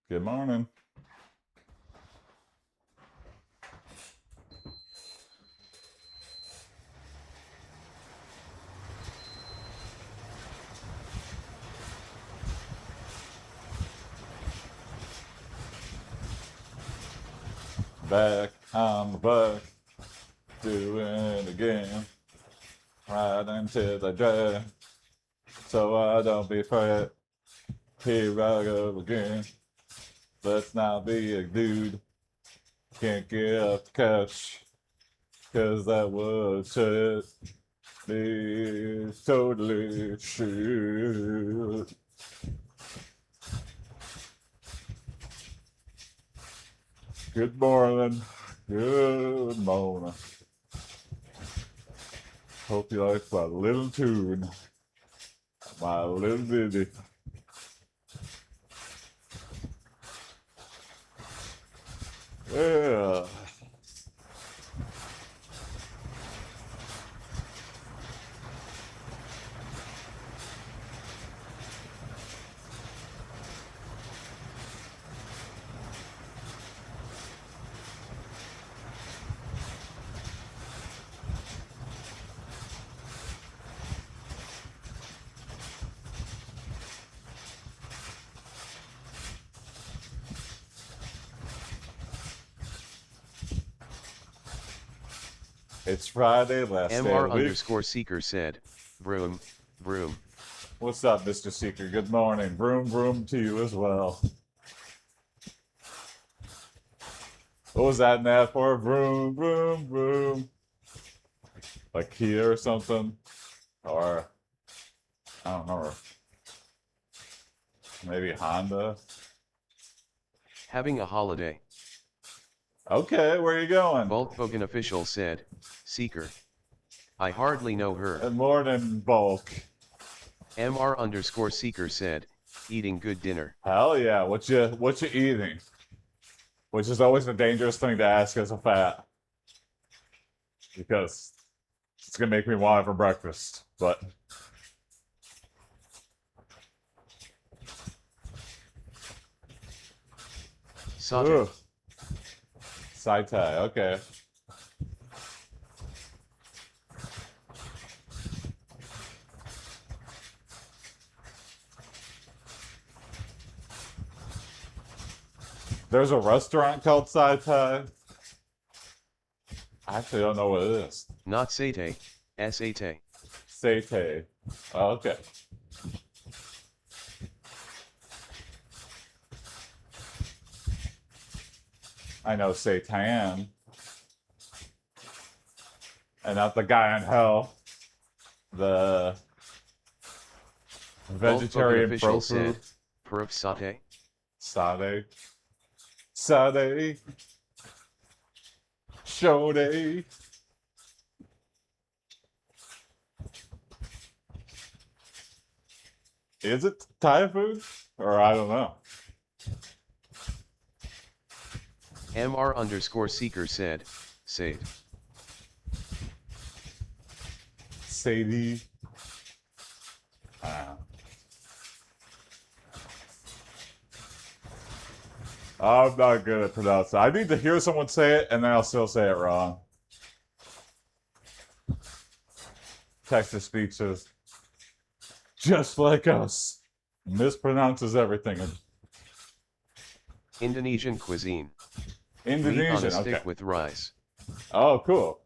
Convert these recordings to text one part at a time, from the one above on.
Good morning. Back on the buck, doing it again. Right until I die, so I don't be afraid. Here I go again. Let's not be a dude. Can't get off the couch, cause that was shit. It's totally shit. Good morning. Good morning. Hope you like my little tune. My little ditty. Yeah. It's Friday, last day of MR the week. underscore seeker said, vroom, vroom. What's up, Mr. Seeker? Good morning. Vroom, vroom to you as well. What was that Nat for? Vroom, vroom, vroom. Like Kia or something? Or, I don't know. Maybe Honda? Having a holiday. Okay, where are you going? Volkswagen official said, seeker. I hardly know her. Good morning, Bulk. MR underscore seeker said, eating good dinner. Hell yeah, what you eating? Which is always a dangerous thing to ask as a fat. Because it's gonna make me want it for breakfast. But Satay. Saitai, okay. There's a restaurant called Saitai. I actually don't know what it is. Not satay, satay. Satay. Oh, okay. I know Satan. And not the guy in hell. The vegetarian official pro said, food. perf satay. Sade. Sade. Shode. Is it Thai food? Or I don't know. MR underscore seeker said, saved. Sadie. I'm not good at pronouncing. I need to hear someone say it, and then I'll still say it wrong. Texas speaks is just like us. Mispronounces everything. Indonesian cuisine. Meat on a Indonesian, stick okay. with rice. Oh, cool.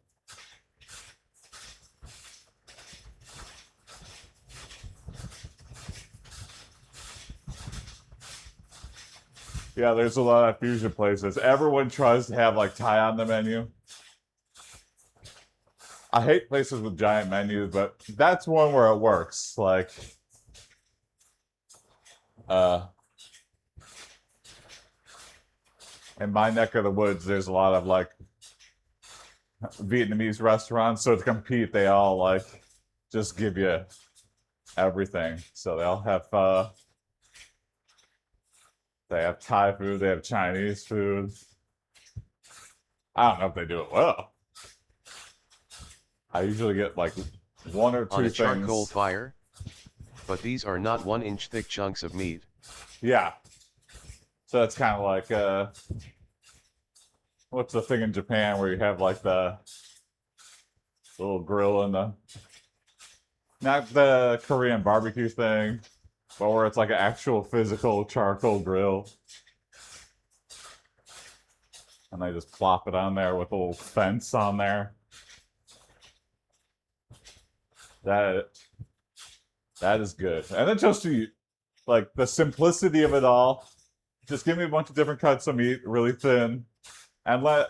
Yeah, there's a lot of fusion places. Everyone tries to have like Thai on the menu. I hate places with giant menus, but that's one where it works. Like, in my neck of the woods, there's a lot of like Vietnamese restaurants. So to compete, they all like just give you everything. So they all have they have Thai food, they have Chinese food. I don't know if they do it well. I usually get like one or two On a things. charcoal fire? But these are not 1-inch thick chunks of meat. Yeah. So that's kind of like what's the thing in Japan where you have like the little grill in the not the Korean barbecue thing, but where it's like an actual physical charcoal grill. And they just plop it on there with a little fence on there. That that is good. And then just to like the simplicity of it all. Just give me a bunch of different cuts of meat, really thin, and all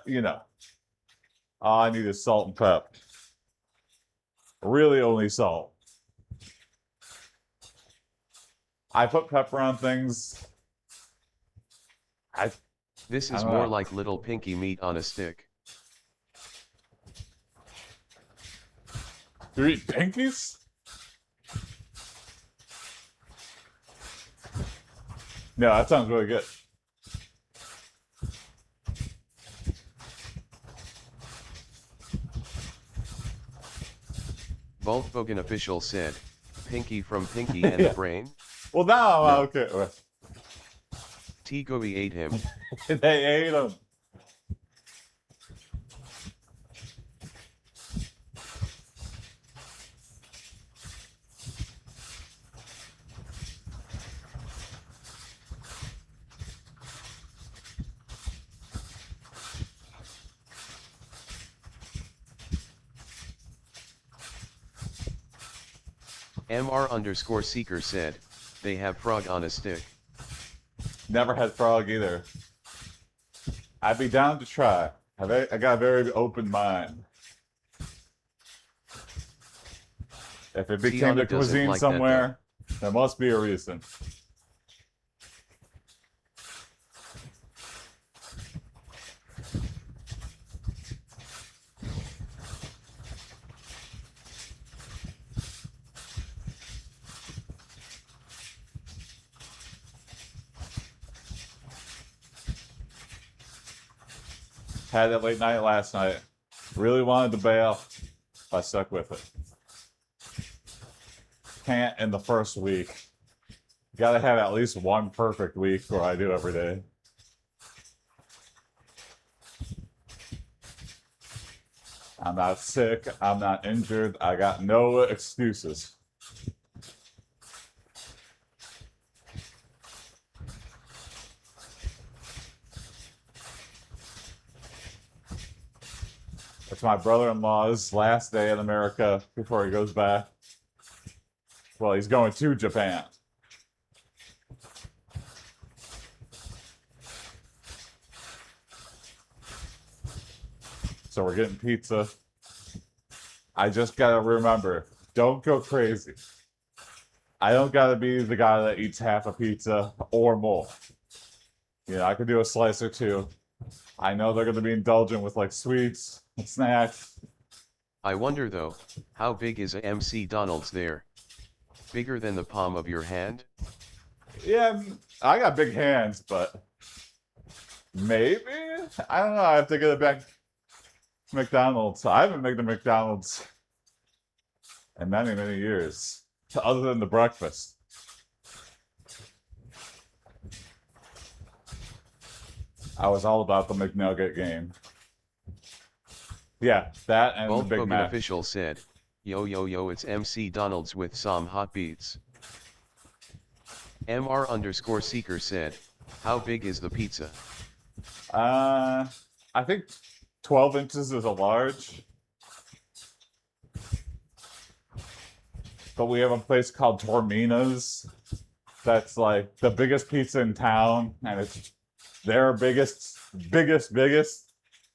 I need is salt and pep. Really only salt. I put pepper on things. This I is don't more know. like little pinky meat on a stick. You eat pinkies? No, that sounds really good. Volkswagen official said, Pinky from Pinky and Yeah. the Brain? Well, now No. okay. Tigoi ate him. They ate them. MR_seeker said, they have frog on a stick. Never had frog either. I'd be down to try. I got a very open mind. If it became Tiana the doesn't cuisine like that, somewhere, there must be a reason. Had it late night last night. Really wanted to bail. I stuck with it. Can't in the first week. Gotta have at least one perfect week where I do every day. I'm not sick. I'm not injured. I got no excuses. It's my brother-in-law's last day in America before he goes back. Well, he's going to Japan. So we're getting pizza. I just gotta remember, don't go crazy. I don't gotta be the guy that eats half a pizza or more. I could do a slice or two. I know they're gonna be indulgent with like sweets and snacks. I wonder though, how big is a MC Donald's there? Bigger than the palm of your hand? Yeah, I got big hands, but maybe? I don't know. I have to get it back to McDonald's. I haven't made the McDonald's in many, many years, other than the breakfast. I was all about the McNugget game. Yeah, that and the Big Volkswagen Mac. official said, yo yo yo, it's MC Donald's with some hot beats. MR_seeker said, how big is the pizza? I think 12 inches is a large. But we have a place called Tormina's that's like the biggest pizza in town, and it's their biggest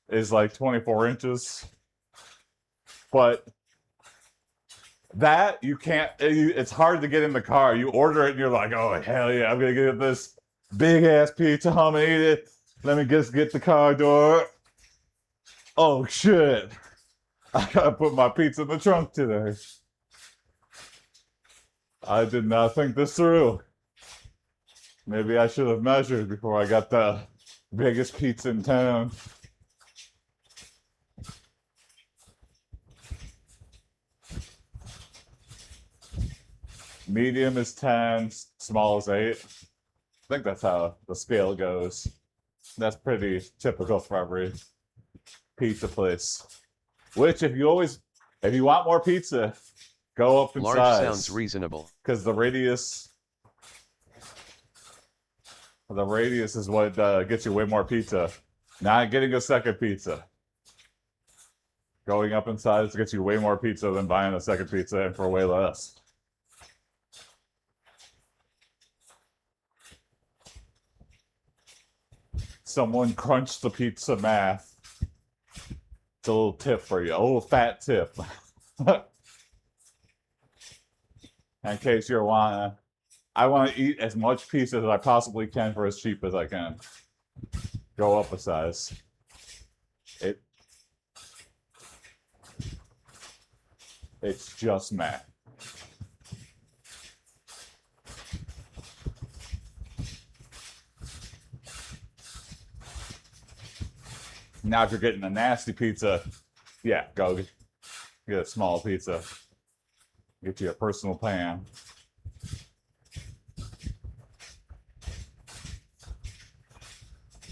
is like 24 inches. But that you can't, it's hard to get in the car. You order it and you're like, oh, hell yeah, I'm gonna get this big ass pizza, I'm gonna eat it. Let me just get the car door. Oh shit, I gotta put my pizza in the trunk today. I did not think this through. Maybe I should have measured before I got the biggest pizza in town. Medium is 10, small is 8. I think that's how the scale goes. That's pretty typical for every pizza place. Which, if you want more pizza, go up in Large size. sounds reasonable. Because the radius is what gets you way more pizza. Not getting a second pizza. Going up in size gets you way more pizza than buying a second pizza and for way less. Someone crunched the pizza math. It's a little tip for you, a little fat tip. In case you're I want to eat as much pizza as I possibly can for as cheap as I can. Go up a size. It's just math. Now, if you're getting a nasty pizza, yeah, go get a small pizza. Get you a personal pan.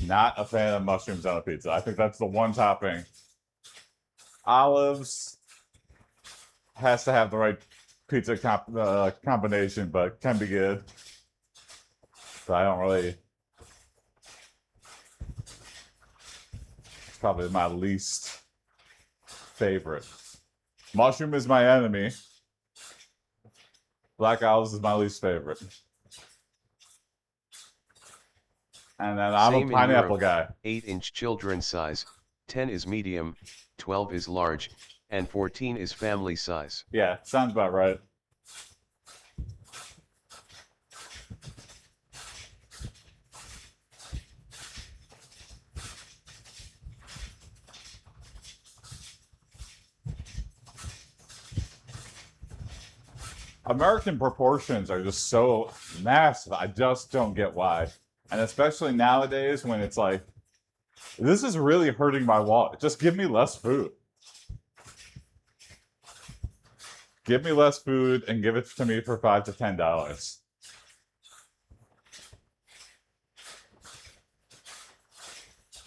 Not a fan of mushrooms on a pizza. I think that's the one topping. Olives has to have the right pizza combination, but can be good. But I don't really. It's probably my least favorite. Mushroom is my enemy. Black olives is my least favorite. And then I'm Same a in pineapple Europe. guy. 8-inch children's size, 10 is medium, 12 is large, and 14 is family size. Yeah, sounds about right. American proportions are just so massive. I just don't get why. And especially nowadays when it's like, this is really hurting my wallet. Just give me less food. Give me less food and give it to me for $5 to $10.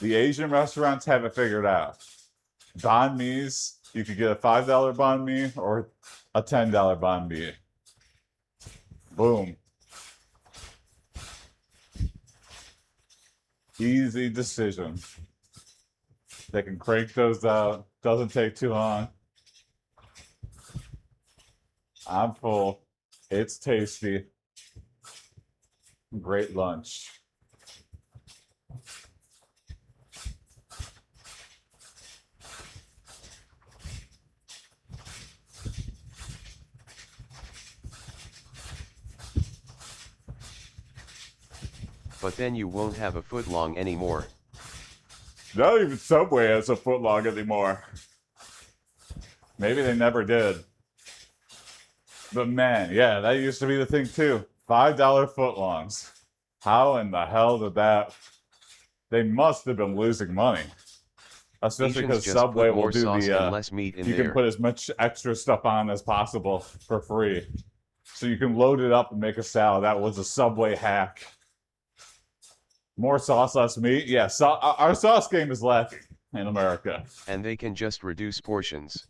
The Asian restaurants have it figured out. Banh mi's, you could get a $5 banh mi or a $10 banh mi. Boom. Easy decision. They can crank those out. Doesn't take too long. I'm full. It's tasty. Great lunch. But then you won't have a footlong anymore. Not even Subway has a footlong anymore. Maybe they never did. But man, yeah, that used to be the thing too. $5 footlongs. How in the hell did that? They must have been losing money. Especially Asians because just Subway put will more do sauce and the less meat in you there. can put as much extra stuff on as possible for free. So you can load it up and make a salad. That was a Subway hack. More sauce, less meat. Yeah, our sauce game is lacking in America. And they can just reduce portions.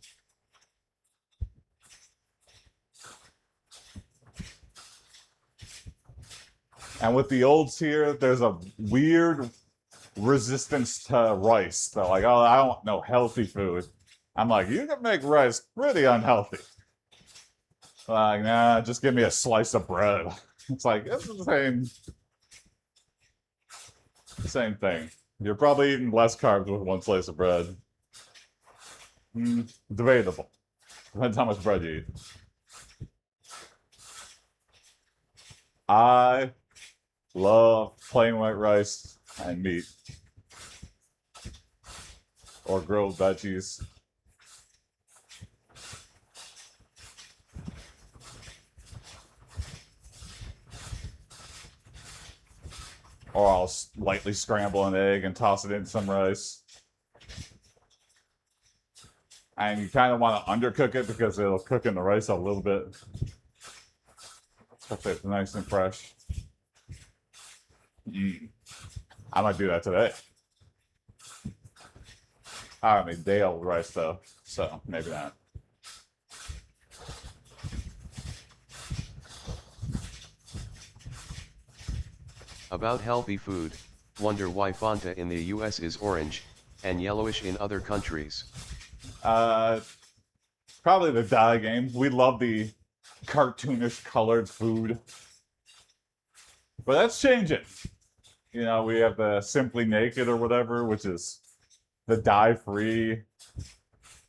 And with the olds here, there's a weird resistance to rice. They're like, oh, I don't want no healthy food. I'm like, you can make rice pretty unhealthy. Like, nah, just give me a slice of bread. It's like, it's the same thing. You're probably eating less carbs with one slice of bread. Debatable. Depends how much bread you eat. I love plain white rice and meat. Or grilled veggies. Or I'll lightly scramble an egg and toss it in some rice. And you kind of want to undercook it because it'll cook in the rice a little bit. Especially if it's nice and fresh. I might do that today. I mean, day old rice though, so maybe not. About healthy food, wonder why Fanta in the US is orange, and yellowish in other countries. Probably the dye game. We love the cartoonish colored food. But that's changing. You know, we have the Simply Naked or whatever, which is the dye-free,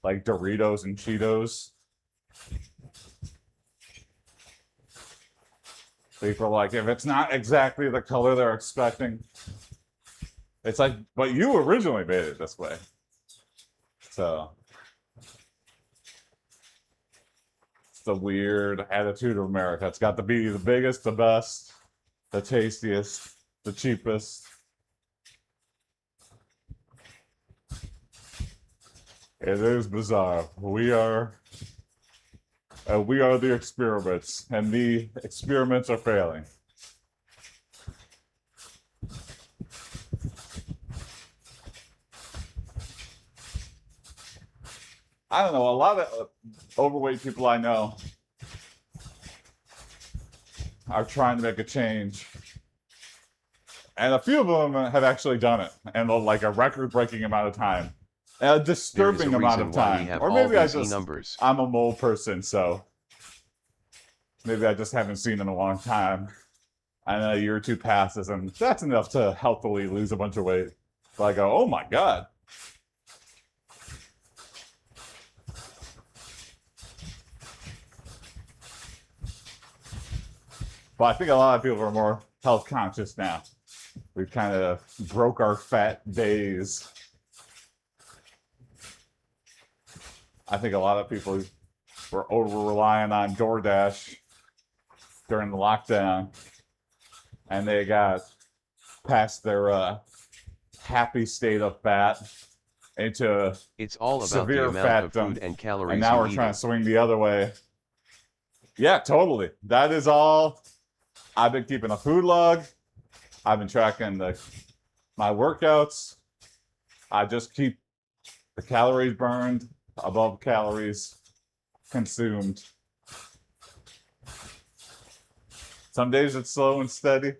like Doritos and Cheetos. People are like, if it's not exactly the color they're expecting, it's like, but you originally made it this way. So it's the weird attitude of America. It's got to be the biggest, the best, the tastiest, the cheapest. It is bizarre. We are the experiments, and the experiments are failing. I don't know. A lot of overweight people I know are trying to make a change, and a few of them have actually done it, and like a record-breaking amount of time. A disturbing amount of time. Or maybe I'm a mole person, so maybe I just haven't seen in a long time. And a year or two passes, and that's enough to healthily lose a bunch of weight. So I go, oh my God. But I think a lot of people are more health conscious now. We've kind of broke our fat days. I think a lot of people were over relying on DoorDash during the lockdown, and they got past their happy state of fat into it's all about severe the amount fat of food and calories. And now we're trying to swing the other way. Yeah, totally. That is all. I've been keeping a food log. I've been tracking my workouts. I just keep the calories burned above calories consumed. Some days it's slow and steady.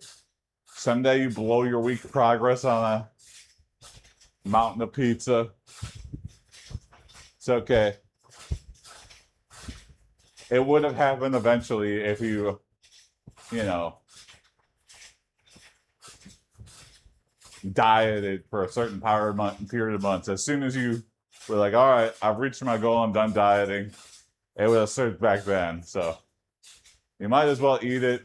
Some day you blow your week progress on a mountain of pizza. It's okay. It would have happened eventually if you know, dieted for a certain period of months. As soon as you were like, all right, I've reached my goal, I'm done dieting, it would have surged back then. So you might as well eat it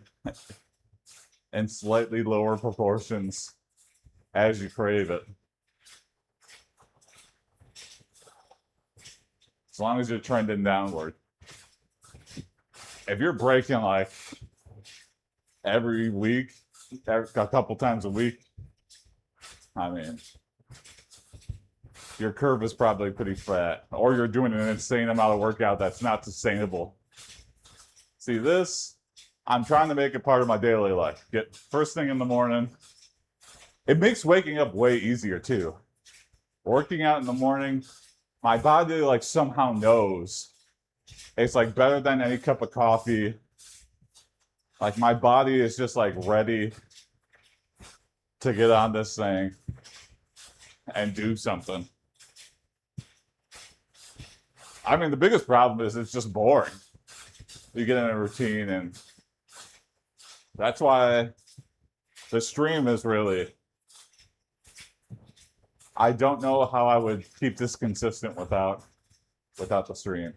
in slightly lower proportions as you crave it. As long as you're trending downward. If you're breaking like every week, a couple times a week, I mean, your curve is probably pretty fat, or you're doing an insane amount of workout that's not sustainable. See this? I'm trying to make it part of my daily life. Get first thing in the morning. It makes waking up way easier too. Working out in the morning, my body like somehow knows it's like better than any cup of coffee. Like my body is just like ready to get on this thing and do something. I mean, the biggest problem is it's just boring. You get in a routine, and that's why the stream is really, I don't know how I would keep this consistent without the stream.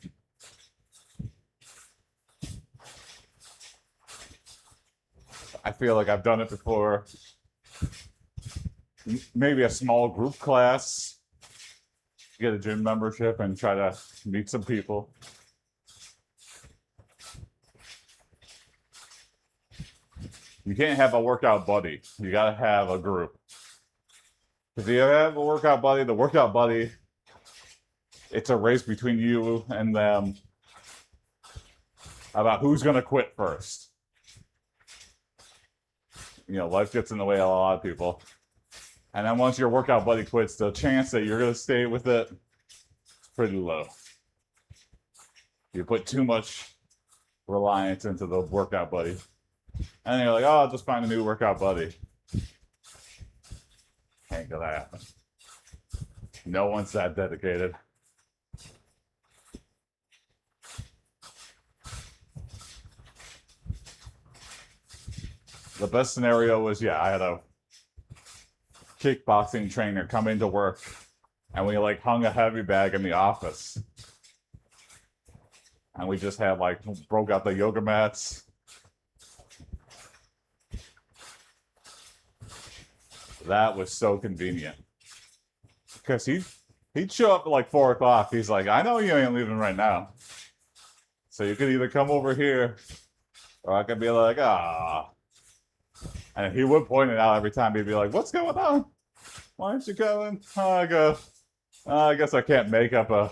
I feel like I've done it before. Maybe a small group class, get a gym membership and try to meet some people. You can't have a workout buddy. You got to have a group. If you have a workout buddy, the workout buddy, it's a race between you and them about who's going to quit first. life gets in the way of a lot of people. And then once your workout buddy quits, the chance that you're going to stay with it is pretty low. You put too much reliance into the workout buddy. And then you're like, oh, I'll just find a new workout buddy. Ain't gonna happen. No one's that dedicated. The best scenario was, I had a kickboxing trainer come into work and we like hung a heavy bag in the office. And we just had like broke out the yoga mats. That was so convenient. Because he'd show up at like 4 o'clock. He's like, I know you ain't leaving right now. So you could either come over here or I could be like, ah. And he would point it out every time. He'd be like, what's going on? Why aren't you coming? Oh, I go, I guess I can't make up a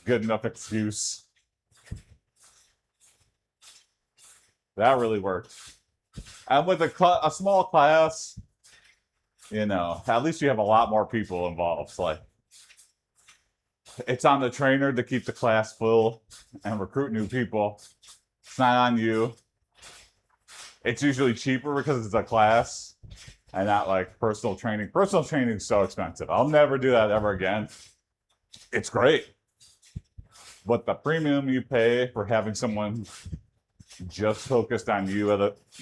good enough excuse. That really worked. And with a small class, at least you have a lot more people involved. So like, it's on the trainer to keep the class full and recruit new people. It's not on you. It's usually cheaper because it's a class and not like personal training. Personal training is so expensive. I'll never do that ever again. It's great. But the premium you pay for having someone just focused on you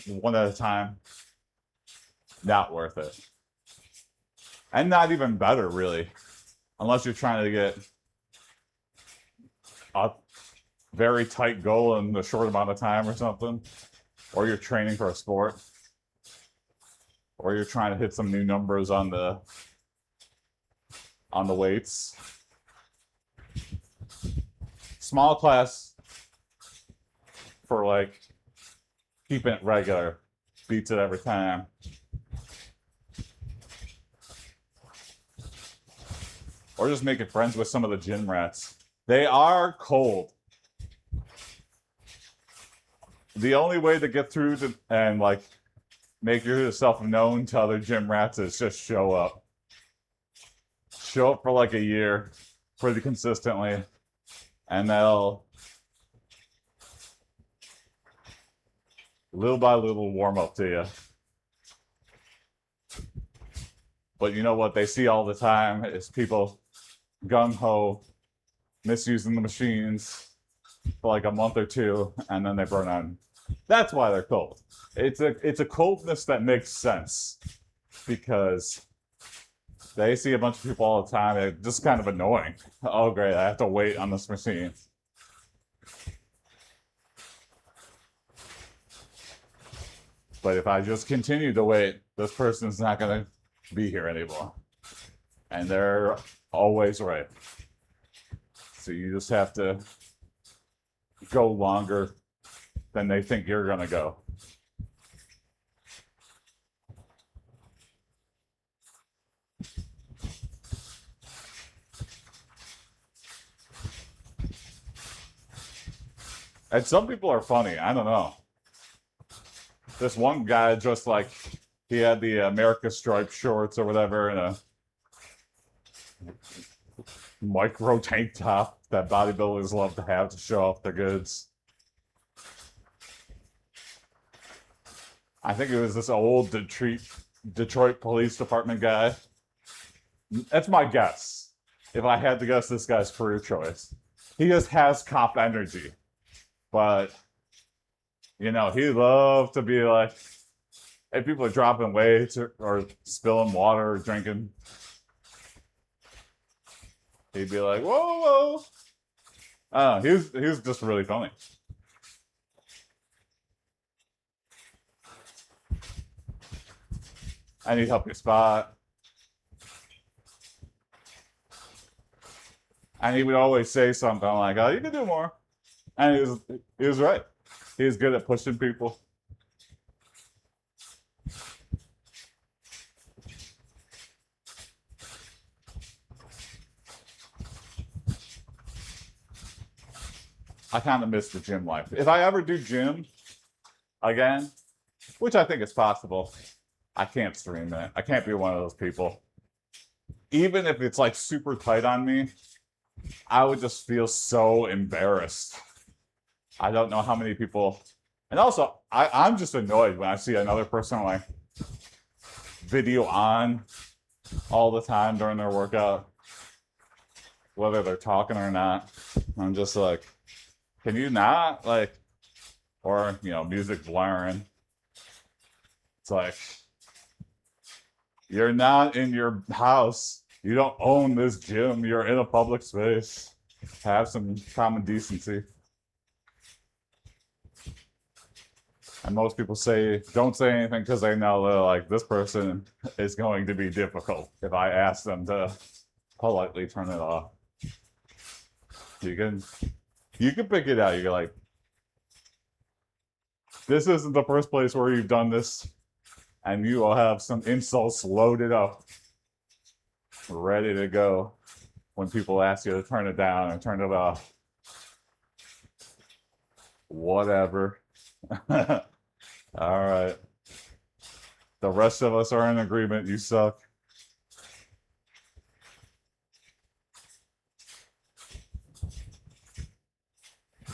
one at a time, not worth it. And not even better, really, unless you're trying to get a very tight goal in a short amount of time or something, or you're training for a sport, or you're trying to hit some new numbers on the weights. Small class for like keeping it regular beats it every time. Or just making friends with some of the gym rats. They are cold. The only way to get through and like make yourself known to other gym rats is just show up. Show up for like a year pretty consistently, and they'll little by little warm up to you. But you know what they see all the time is people gung-ho misusing the machines for like a month or two, and then they burn out. That's why they're cold. It's a coldness that makes sense because they see a bunch of people all the time. It's just kind of annoying. Oh, great, I have to wait on this machine. But if I just continue to wait, this person's not going to be here anymore. And they're always right. So you just have to go longer than they think you're going to go. And some people are funny. I don't know. This one guy dressed like he had the America Stripe shorts or whatever and a micro tank top that bodybuilders love to have to show off their goods. I think it was this old Detroit Police Department guy. That's my guess. If I had to guess this guy's career choice. He just has cop energy. But, he loved to be like, if people are dropping weights or spilling water or drinking, he'd be like, whoa, whoa. He was just really funny. And he'd help you spot. And he would always say something like, oh, you can do more. And he was right. He was good at pushing people. I kind of miss the gym life. If I ever do gym again, which I think is possible, I can't stream it. I can't be one of those people. Even if it's like super tight on me, I would just feel so embarrassed. I don't know how many people, and also I'm just annoyed when I see another person like video on all the time during their workout, whether they're talking or not. I'm just like, can you not like, or music blaring. It's like, you're not in your house. You don't own this gym. You're in a public space. Have some common decency. And most people don't say anything because they know that like this person is going to be difficult if I ask them to politely turn it off. You can pick it out. You're like, this isn't the first place where you've done this, and you will have some insults loaded up, ready to go when people ask you to turn it down and turn it off. Whatever. All right. The rest of us are in agreement. You suck.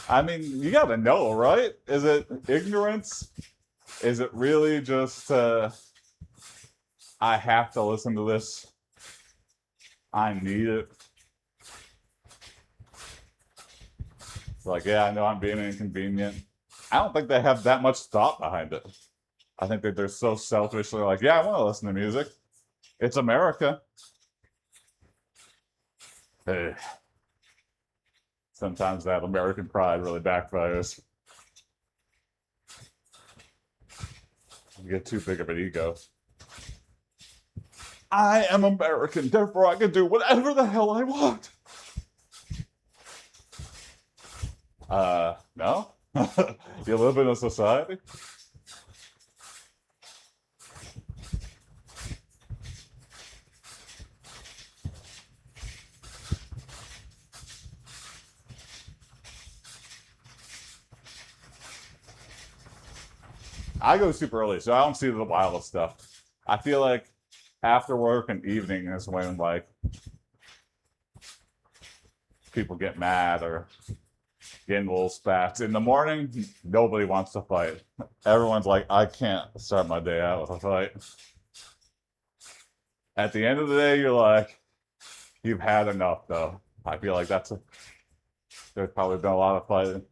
I mean, you gotta know, right? Is it ignorance? Is it really just I have to listen to this? I need it. It's like, yeah, I know I'm being inconvenient. I don't think they have that much thought behind it. I think that they're so selfishly like, yeah, I want to listen to music. It's America. Hey. Sometimes that American pride really backfires. You get too big of an ego. I am American, therefore I can do whatever the hell I want. No? You live in a society? I go super early, so I don't see the wildest stuff. I feel like after work and evening is when like people get mad or get in little spats. In the morning, nobody wants to fight. Everyone's like, I can't start my day out with a fight. At the end of the day, you're like, you've had enough though. I feel like there's probably been a lot of fighting.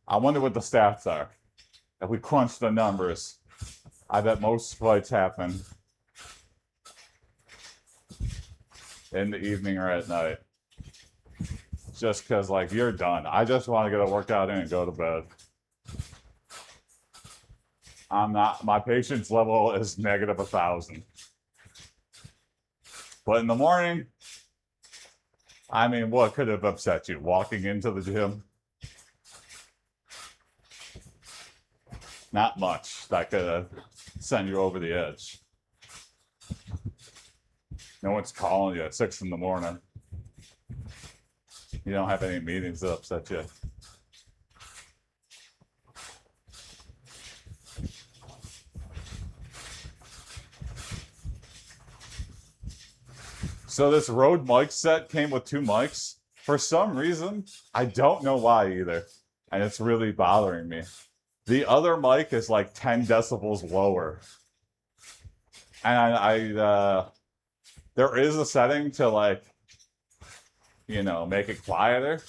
I wonder what the stats are. If we crunch the numbers, I bet most fights happen in the evening or at night. Just because, like, you're done. I just want to get a workout in and go to bed. My patience level is negative 1,000. But in the morning, I mean, what could have upset you? Walking into the gym? Not much that could send you over the edge. No one's calling you at 6 in the morning. You don't have any meetings that upset you. So this Rode mic set came with 2 mics. For some reason, I don't know why either. And it's really bothering me. The other mic is like 10 decibels lower. And there is a setting to like, make it quieter.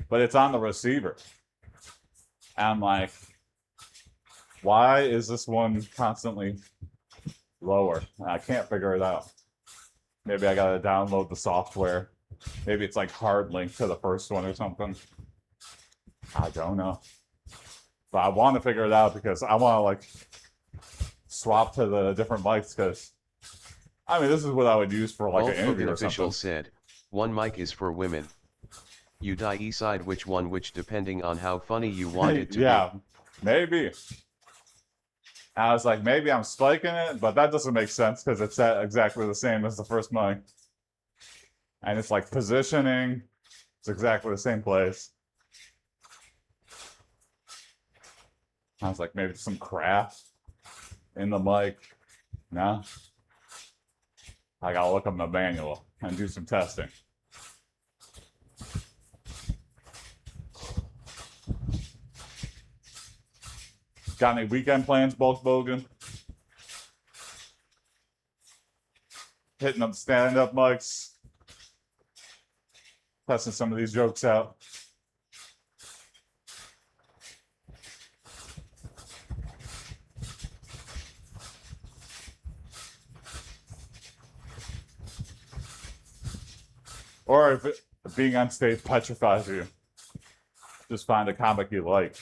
But it's on the receiver. And I'm like, why is this one constantly lower? I can't figure it out. Maybe I gotta download the software. Maybe it's like hard linked to the first one or something. I don't know. But I want to figure it out because I want to like swap to the different mics because I mean this is what I would use for like an interview or something. Official said, one mic is for women. You decide which one, which depending on how funny you want it to yeah, be. Maybe. I was like, maybe I'm spiking it, but that doesn't make sense because it's exactly the same as the first mic. And it's like positioning, it's exactly the same place. I was like, maybe some craft. in the mic. No? I gotta look up my manual and do some testing. Got any weekend plans, Bulk Bogan? Hitting up stand-up mics. Testing some of these jokes out. Or if being on stage petrifies you, just find a comic you like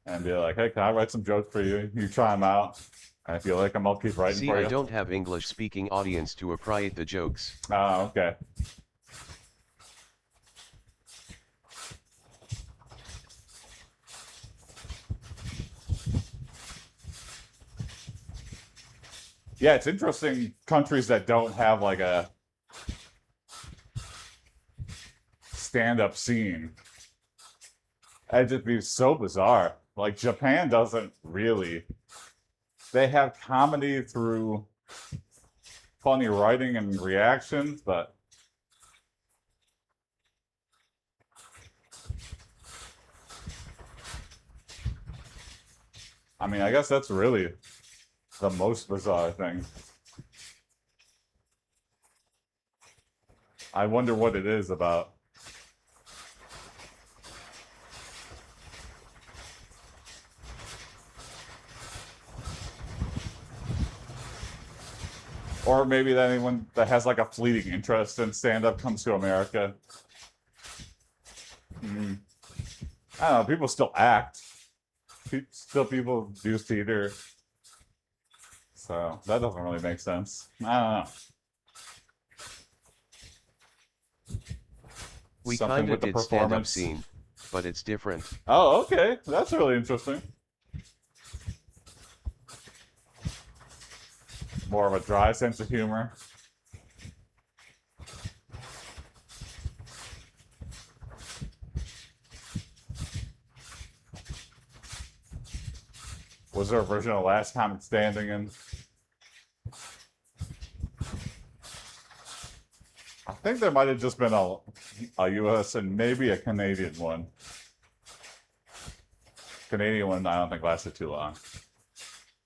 and be like, hey, can I write some jokes for you? You try them out. And if you like them, I'll keep writing See, for you. I don't have English-speaking audience to appropriate the jokes. Oh, okay. Yeah, it's interesting countries that don't have like a stand-up scene. It'd just be so bizarre. Like Japan doesn't really. They have comedy through funny writing and reactions, but I mean, I guess that's really the most bizarre thing. I wonder what it is about. Or maybe that anyone that has like a fleeting interest in stand-up comes to America. I don't know, people still act. Still people do theater. So that doesn't really make sense. I don't know. We Something kinda with the did stand-up performance. scene, but it's different. Oh, okay. That's really interesting. More of a dry sense of humor. Was there a version of Last Comic Standing in? I think there might have just been a US and maybe a Canadian one. Canadian one, I don't think lasted too long.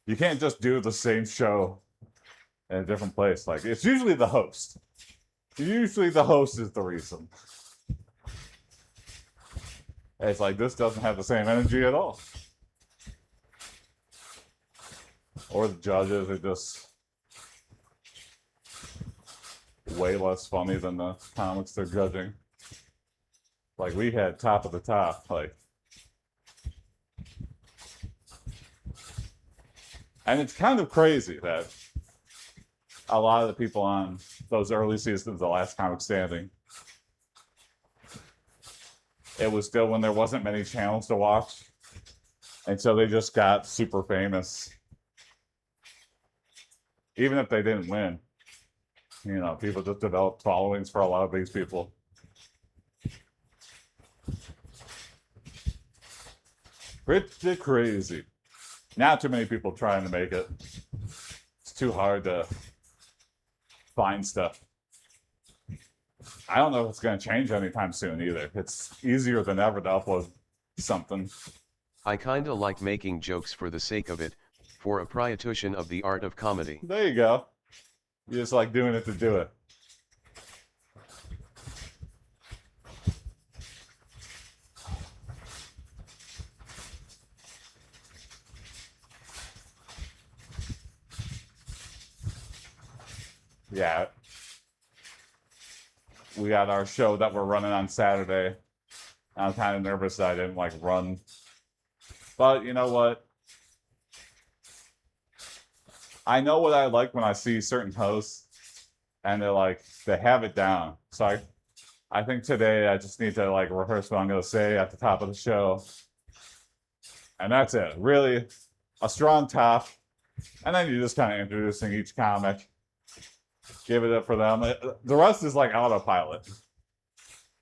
You can't just do the same show in a different place. Like, it's usually the host. Usually the host is the reason. It's like, this doesn't have the same energy at all. Or the judges are just way less funny than the comics they're judging. Like, we had Top of the Top, like. And it's kind of crazy that a lot of the people on those early seasons of The Last Comic Standing, it was still when there wasn't many channels to watch. And so they just got super famous. Even if they didn't win, you know, people just developed followings for a lot of these people. Pretty crazy. Not too many people trying to make it. It's too hard to find stuff. I don't know if it's going to change anytime soon either. It's easier than ever to upload something. I kinda like making jokes for the sake of it, for appreciation of the art of comedy. There you go. You just like doing it to do it. Yeah. We got our show that we're running on Saturday. I'm kind of nervous that I didn't like run. But you know what? I know what I like when I see certain hosts and they're like, they have it down. So I think today I just need to like rehearse what I'm going to say at the top of the show. And that's it. Really a strong top. And then you're just kind of introducing each comic. Give it up for them. The rest is like autopilot.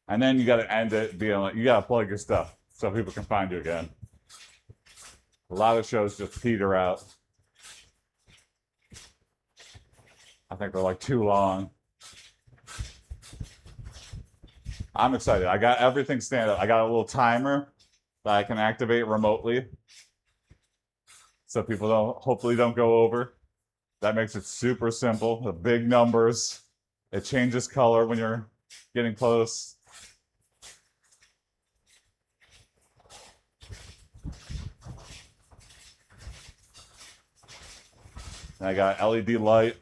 And then you got to end it being like, you got to plug your stuff so people can find you again. A lot of shows just peter out. I think they're like too long. I'm excited. I got everything stand up. I got a little timer that I can activate remotely, so people hopefully don't go over. That makes it super simple. The big numbers. It changes color when you're getting close. And I got LED light.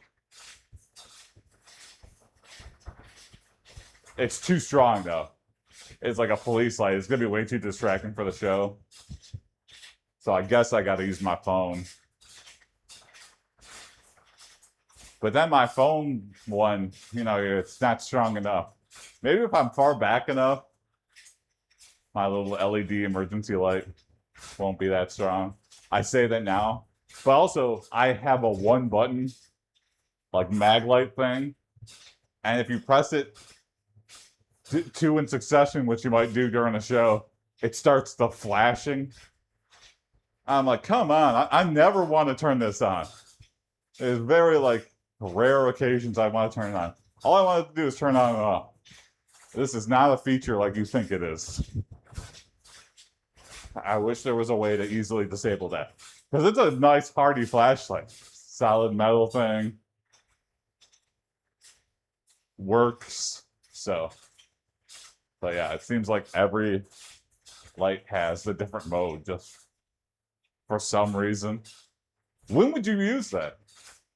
It's too strong though. It's like a police light. It's gonna be way too distracting for the show. So I guess I gotta use my phone. But then my phone one, it's not strong enough. Maybe if I'm far back enough, my little LED emergency light won't be that strong. I say that now. But also, I have a one button, like mag light thing. And if you press it two in succession, which you might do during a show, it starts the flashing. I'm like, come on, I never want to turn this on. It's very like rare occasions I want to turn it on. All I wanted to do is turn on and off. This is not a feature like you think it is. I wish there was a way to easily disable that. Because it's a nice hardy flashlight. Solid metal thing. Works. But yeah, it seems like every light has a different mode just for some reason. When would you use that?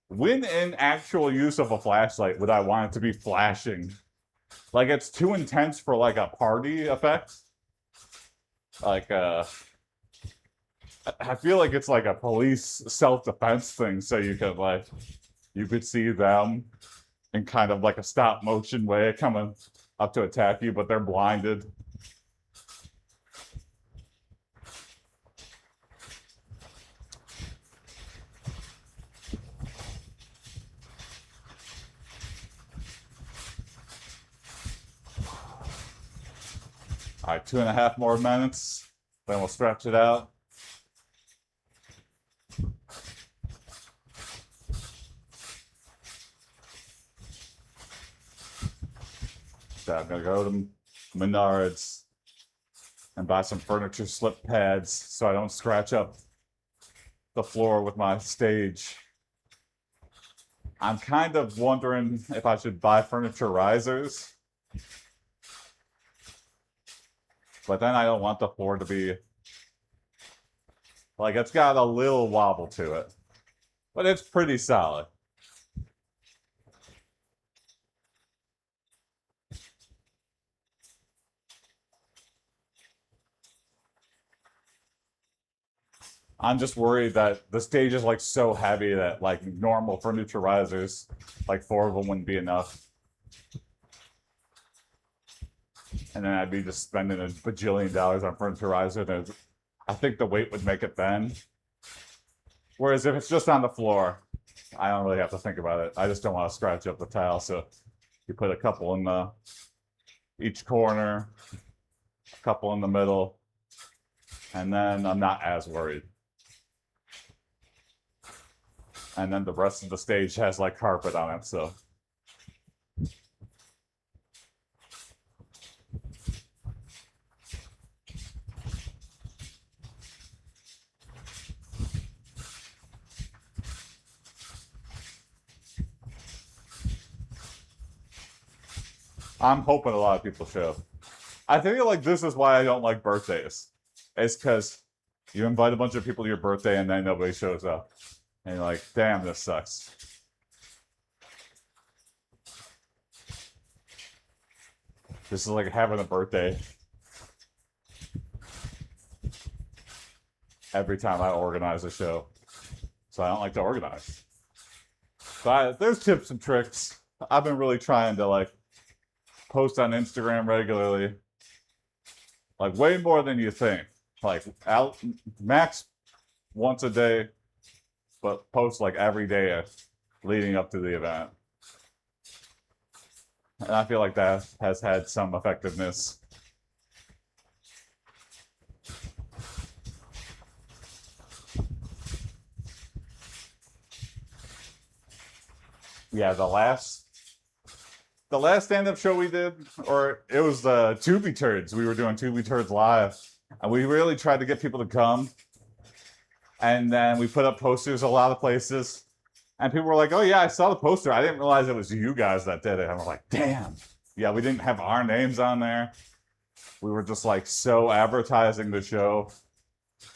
When in actual use of a flashlight would I want it to be flashing? Like it's too intense for like a party effect. Like I feel like it's like a police self-defense thing, so you could see them in kind of like a stop motion way coming up to attack you, but they're blinded. All right, 2.5 more minutes, then we'll stretch it out. So I'm gonna go to Menards and buy some furniture slip pads so I don't scratch up the floor with my stage. I'm kind of wondering if I should buy furniture risers. But then I don't want the floor to be like it's got a little wobble to it. But it's pretty solid. I'm just worried that the stage is like so heavy that like normal furniture risers, like 4 of them wouldn't be enough. And then I'd be just spending a bajillion dollars on furniture riser. And I think the weight would make it bend. Whereas if it's just on the floor, I don't really have to think about it. I just don't want to scratch up the tile. So you put a couple in each corner, a couple in the middle, and then I'm not as worried. And then the rest of the stage has like carpet on it, so. I'm hoping a lot of people show. I feel like this is why I don't like birthdays. It's because you invite a bunch of people to your birthday and then nobody shows up. And you're like, damn, this sucks. This is like having a birthday every time I organize a show. So I don't like to organize. But there's tips and tricks. I've been really trying to like post on Instagram regularly. Like way more than you think. Like max once a day, but post like every day leading up to the event. And I feel like that has had some effectiveness. Yeah, the last stand-up show we did, or it was the Tubi Turds. We were doing Tubi Turds live, and we really tried to get people to come. And then we put up posters a lot of places, and people were like, "Oh yeah, I saw the poster. I didn't realize it was you guys that did it." And we're like, "Damn, yeah, we didn't have our names on there. We were just like so advertising the show.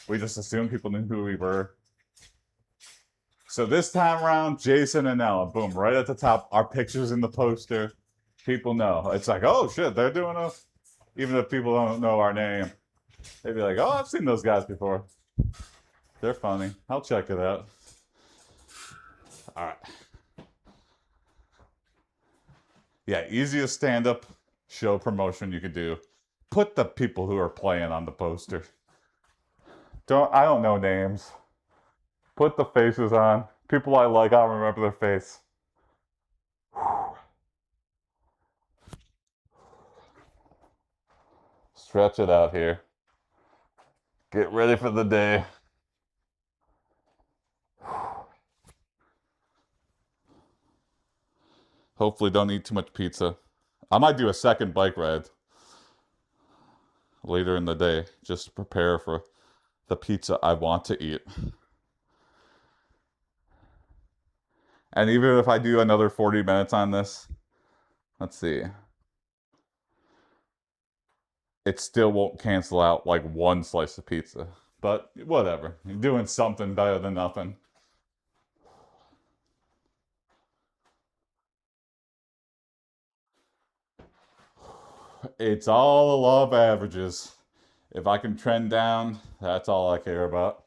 We just assumed people knew who we were." So this time around, Jason and Ella, boom, right at the top, our pictures in the poster. People know. It's like, oh shit, they're doing a. Even if people don't know our name, they'd be like, oh, I've seen those guys before. They're funny. I'll check it out. All right. Yeah, easiest stand-up show promotion you could do. Put the people who are playing on the poster. I don't know names. Put the faces on. People I like, I'll remember their face. Stretch it out here. Get ready for the day. Hopefully don't eat too much pizza. I might do a second bike ride later in the day just to prepare for the pizza I want to eat. And even if I do another 40 minutes on this, let's see. It still won't cancel out like one slice of pizza. But whatever. You're doing something better than nothing. It's all the law of averages. If I can trend down, that's all I care about.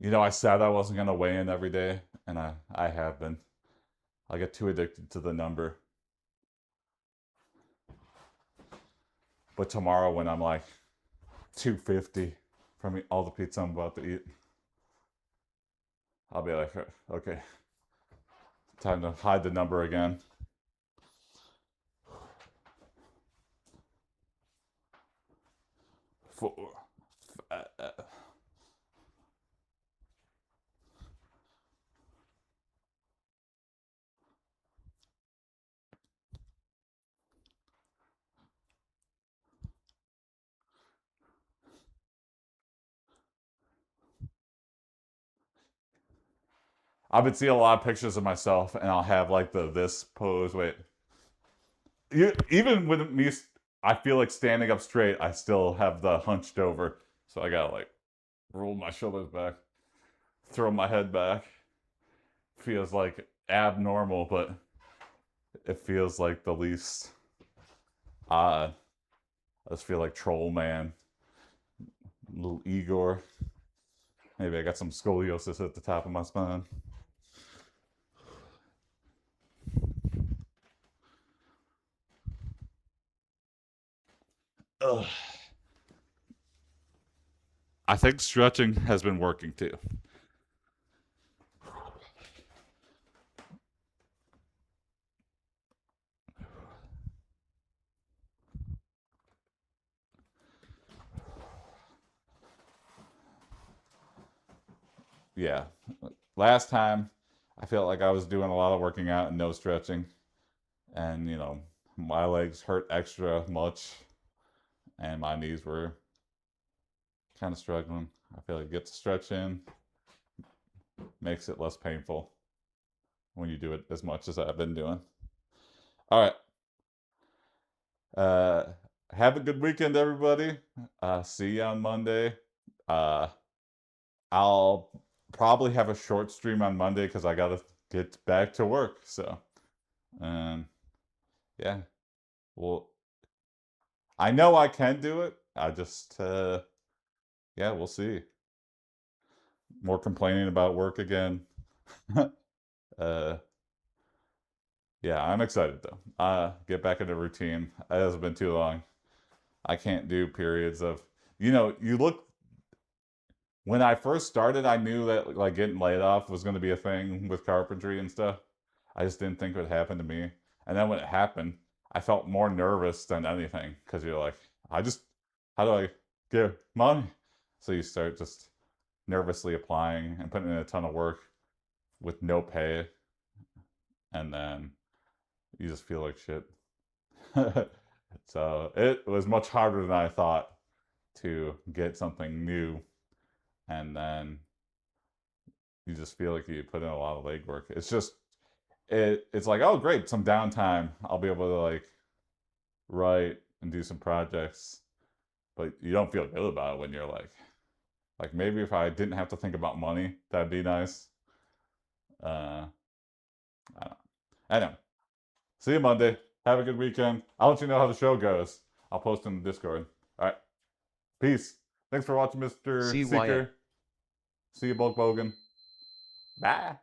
You know, I said I wasn't going to weigh in every day, and I have been. I get too addicted to the number. But tomorrow, when I'm like 250 from all the pizza I'm about to eat, I'll be like, okay, time to hide the number again. Four. I've been seeing a lot of pictures of myself, and I'll have like the this pose. Wait, even with me, I feel like standing up straight. I still have the hunched over, so I gotta like roll my shoulders back, throw my head back. Feels like abnormal, but it feels like the least odd. I just feel like Troll Man, little Igor. Maybe I got some scoliosis at the top of my spine. Ugh. I think stretching has been working too. Yeah. Last time, I felt like I was doing a lot of working out and no stretching. And, you know, my legs hurt extra much and my knees were kind of struggling. I feel like get the stretch in, makes it less painful when you do it as much as I've been doing. All right. Uh, have a good weekend, everybody. See you on Monday. Uh, I'll probably have a short stream on Monday because I gotta get back to work. So, um, yeah. Well, I know I can do it. I just, yeah, we'll see. More complaining about work again. uh, yeah, I'm excited though. Get back into routine. It hasn't been too long. I can't do periods of, you look. When I first started, I knew that like getting laid off was going to be a thing with carpentry and stuff. I just didn't think it would happen to me. And then when it happened, I felt more nervous than anything because you're like, how do I get money? So you start just nervously applying and putting in a ton of work with no pay, and then you just feel like shit. So it was much harder than I thought to get something new, and then you just feel like you put in a lot of legwork. It's just it's like, oh great, some downtime. I'll be able to like write and do some projects, but you don't feel good about it when you're like maybe if I didn't have to think about money, that'd be nice. I don't know. Anyway, see you Monday. Have a good weekend. I'll let you know how the show goes. I'll post in the Discord. All right. Peace. Thanks for watching, Mr. See Wyatt. Seeker. See you, Bulk Bogan. Bye.